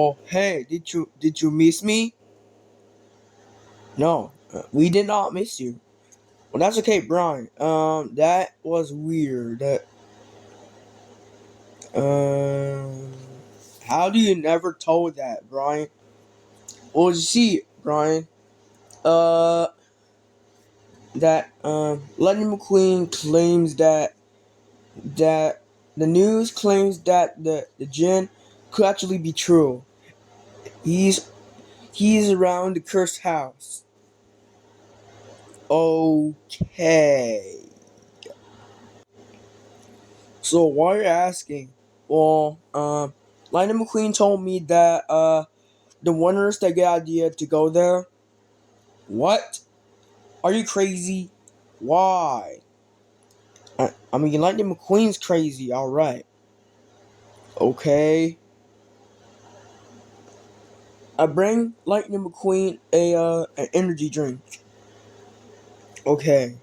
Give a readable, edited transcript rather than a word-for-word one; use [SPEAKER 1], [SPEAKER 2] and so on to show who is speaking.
[SPEAKER 1] Oh, hey, did you miss me? No, we did not miss you. Well, that's okay, Brian. That was weird. Um, how do you never told that, Brian? Well, you see, Brian, uh, that Lightning McQueen claims that the news claims that the Jinn could actually be true. He's he's around the cursed house. Okay. So why are you asking? Well, Lightning McQueen told me that the Wanderers that get idea to go there. What? Are you crazy? Why? I mean, Lightning McQueen's crazy. All right. Okay. I bring Lightning McQueen a an energy drink. Okay.